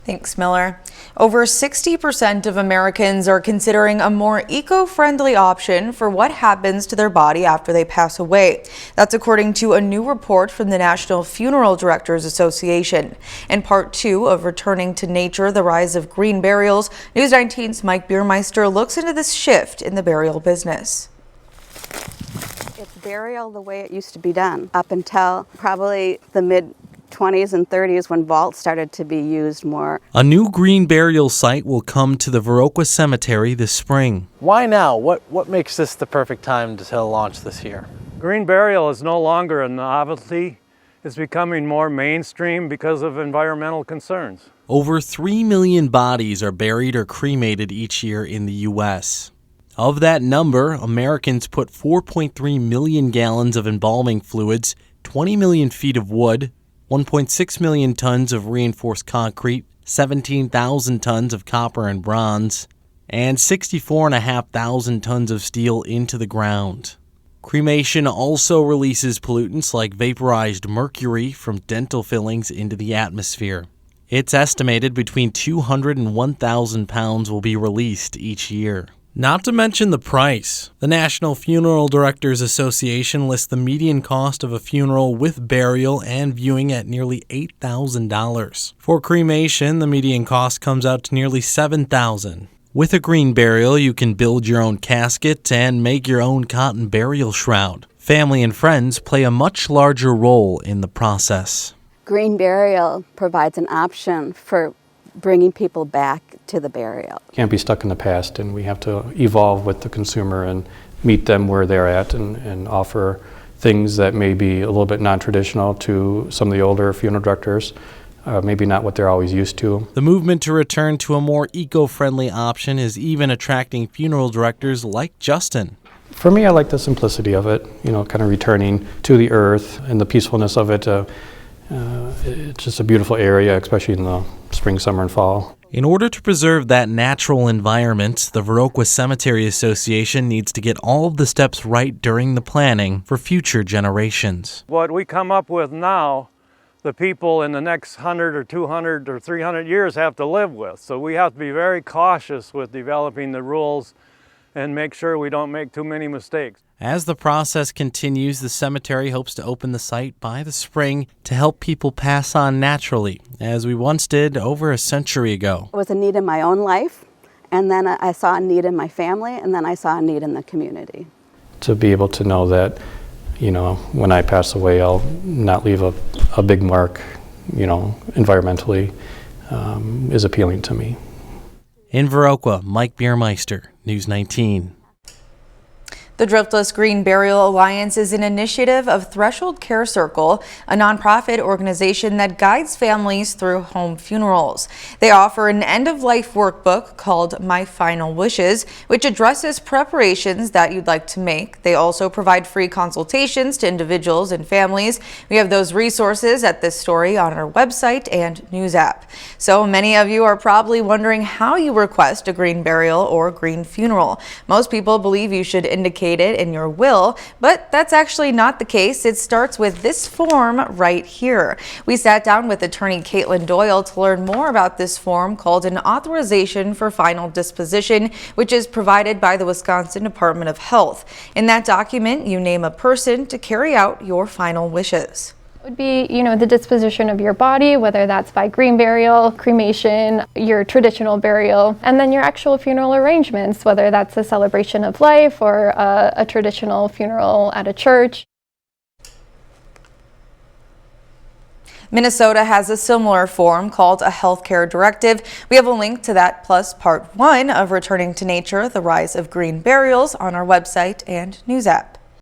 Thanks, Miller. Over 60% of Americans are considering a more eco-friendly option for what happens to their body after they pass away. That's according to a new report from the National Funeral Directors Association. In part 2 of Returning to Nature, the Rise of Green Burials, News 19's Mike Biermeister looks into this shift in the burial business. It's burial the way it used to be done up until probably the mid-20s and 30s when vaults started to be used more. A new green burial site will come to the Viroqua Cemetery this spring. Why now? What makes this the perfect time to launch this year? Green burial is no longer a novelty. It's becoming more mainstream because of environmental concerns. Over 3 million bodies are buried or cremated each year in the U.S. Of that number, Americans put 4.3 million gallons of embalming fluids, 20 million feet of wood, 1.6 million tons of reinforced concrete, 17,000 tons of copper and bronze, and 64,500 tons of steel into the ground. Cremation also releases pollutants like vaporized mercury from dental fillings into the atmosphere. It's estimated between 200 and 1,000 pounds will be released each year. Not to mention the price. The National Funeral Directors Association lists the median cost of a funeral with burial and viewing at nearly $8,000. For cremation, the median cost comes out to nearly $7,000. With a green burial, you can build your own casket and make your own cotton burial shroud. Family and friends play a much larger role in the process. Green burial provides an option for bringing people back to the burial. Can't be stuck in the past, and we have to evolve with the consumer and meet them where they're at and offer things that may be a little bit non-traditional to some of the older funeral directors, maybe not what they're always used to. The movement to return to a more eco-friendly option is even attracting funeral directors like Justin. For me, I like the simplicity of it, kind of returning to the earth and the peacefulness of it. It's just a beautiful area, especially in the spring, summer, and fall. In order to preserve that natural environment, the Viroqua Cemetery Association needs to get all of the steps right during the planning for future generations. What we come up with now, the people in the next 100 or 200 or 300 years have to live with. So we have to be very cautious with developing the rules and make sure we don't make too many mistakes. As the process continues, the cemetery hopes to open the site by the spring to help people pass on naturally, as we once did over a century ago. It was a need in my own life, and then I saw a need in my family, and then I saw a need in the community. To be able to know that, when I pass away, I'll not leave a big mark, environmentally, is appealing to me. In Viroqua, Mike Biermeister, News 19. The Driftless Green Burial Alliance is an initiative of Threshold Care Circle, a nonprofit organization that guides families through home funerals. They offer an end-of-life workbook called My Final Wishes, which addresses preparations that you'd like to make. They also provide free consultations to individuals and families. We have those resources at this story on our website and news app. So many of you are probably wondering how you request a green burial or green funeral. Most people believe you should indicate it in your will, but that's actually not the case. It starts with this form right here. We sat down with attorney Caitlin Doyle to learn more about this form called an Authorization for Final Disposition, which is provided by the Wisconsin Department of Health. In that document, you name a person to carry out your final wishes. Would be, the disposition of your body, whether that's by green burial, cremation, your traditional burial, and then your actual funeral arrangements, whether that's a celebration of life or a traditional funeral at a church. Minnesota has a similar form called a healthcare directive. We have a link to that plus part 1 of Returning to Nature, the Rise of Green Burials on our website and news app.